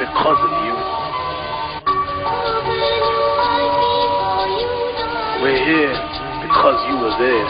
because of you. We're here because you were there.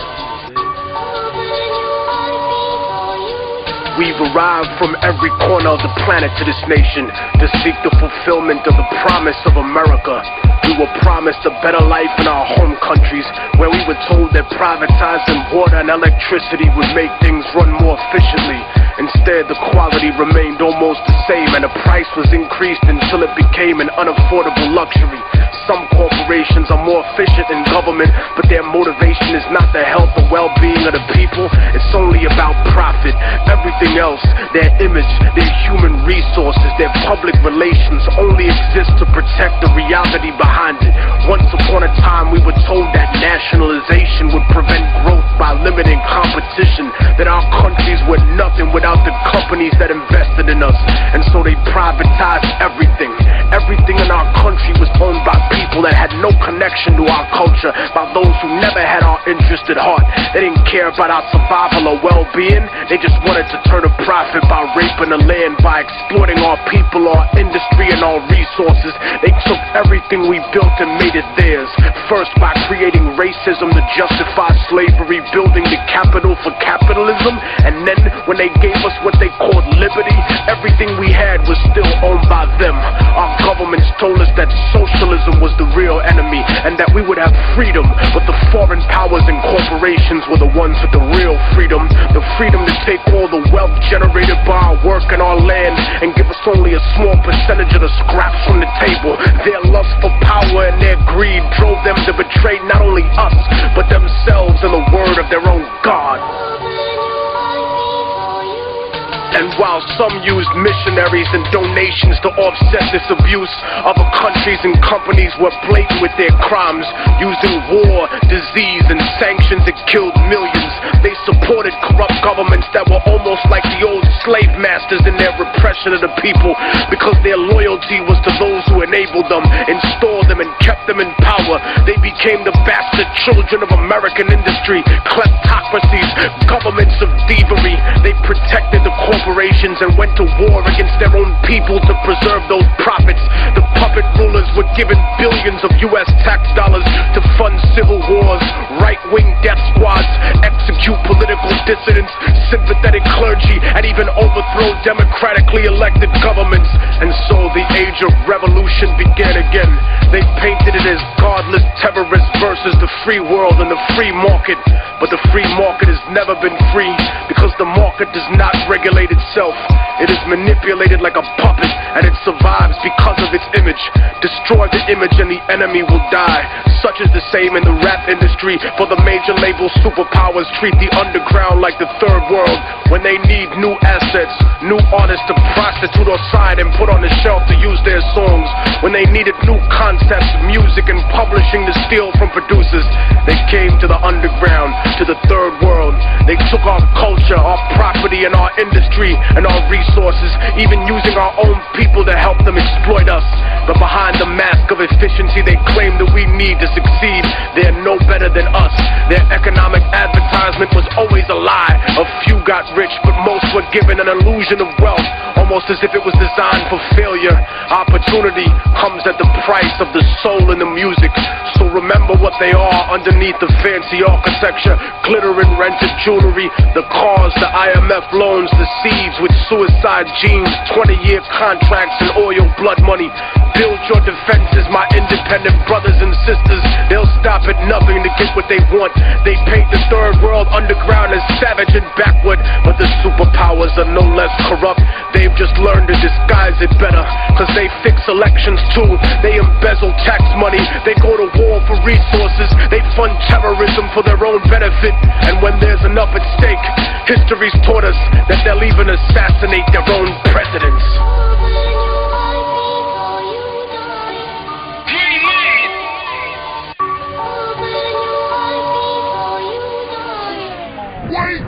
We've arrived from every corner of the planet to this nation to seek the fulfillment of the promise of America. We were promised a better life in our home countries, where we were told that privatizing water and electricity would make things run more efficiently. Instead, the quality remained almost the same, and the price was increased until it became an unaffordable luxury. Some corporations are more efficient in government, but their motivation is not the health or well-being of the people. It's only about profit. Everything else, their image, their human resources, their public relations only exist to protect the reality behind it. Once upon a time, we were told that nationalization would prevent growth by limiting competition, that our countries were nothing without the companies that invested in us, and so they privatized everything. Everything in our country was owned by people that had no connection to our culture, by those who never had our interest at heart. They didn't care about our survival or well-being. They just wanted to turn a profit by raping the land, by exploiting our people, our industry, and our resources. They took everything we built and made it theirs. First by creating racism to justify slavery, building the capital for capitalism, and then when they gave us what they called liberty, everything we had was still owned by them. Our governments told us that socialism was the real enemy and that we would have freedom, but the foreign powers and corporations were the ones with the real freedom. The freedom to take all the wealth generated by our work and our land and give us only a small percentage of the scraps from the table. Their lust for power and their greed drove them to betray not only us, but themselves and the word of their own God. And while some used missionaries and donations to offset this abuse, other countries and companies were blatant with their crimes, using war, disease, and sanctions that killed millions. They supported corrupt governments that were almost like the old slave masters in their repression of the people, because their loyalty was to those who enabled them, installed them, and kept them in power. They became the bastard children of American industry, kleptocracies, governments of thievery. They protected the corporations and went to war against their own people to preserve those profits. The puppet rulers were given billions of US tax dollars to fund civil wars, right-wing death squads, execute political dissidents, sympathetic clergy, and even overthrow democratically elected governments. And so the age of revolution began again. They painted it as godless terrorists versus the free world and the free market. But the free market has never been free, because the market does not regulate itself. It is manipulated like a puppet, and it survives because of its image. Destroy the image and the enemy will die. Such is the same in the rap industry, for the major label superpowers treat the underground like the third world. When they need new assets, new artists to prostitute or sign and put on the shelf to use their songs, when they needed new concepts, music, and publishing to steal from producers, they came to the underground, to the third world. They took our culture, our property, and our industry and our resources, even using our own people to help them exploit us. But behind the mask of efficiency they claim that we need to succeed, they're no better than us. Their economic advertisement was always a lie. A few got rich, but most were given an illusion of wealth, almost as if it was designed for failure. Opportunity comes at the price of the soul in the music. So remember what they are underneath the fancy architecture: glitter and rented jewelry, the cars, the IMF loans, the seeds with suicide genes, 20-year contracts and oil blood money. Build your defenses, my independent brothers and sisters. They'll stop at nothing to get what they want. They paint the third world underground as savage and backward, but the superpowers are no less corrupt. They've just learned to disguise it better, cause they fix elections too. They embezzle tax money, they go to war for resources, they fund terrorism for their own benefit. And when there's enough at stake, history's taught us that they'll even assassinate their own presidents.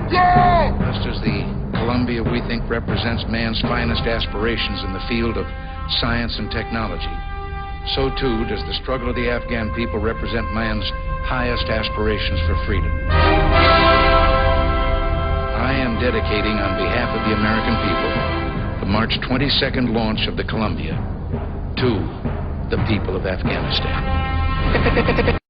Just as the Columbia we think represents man's finest aspirations in the field of science and technology, so too does the struggle of the Afghan people represent man's highest aspirations for freedom. I am dedicating on behalf of the American people the March 22nd launch of the Columbia to the people of Afghanistan.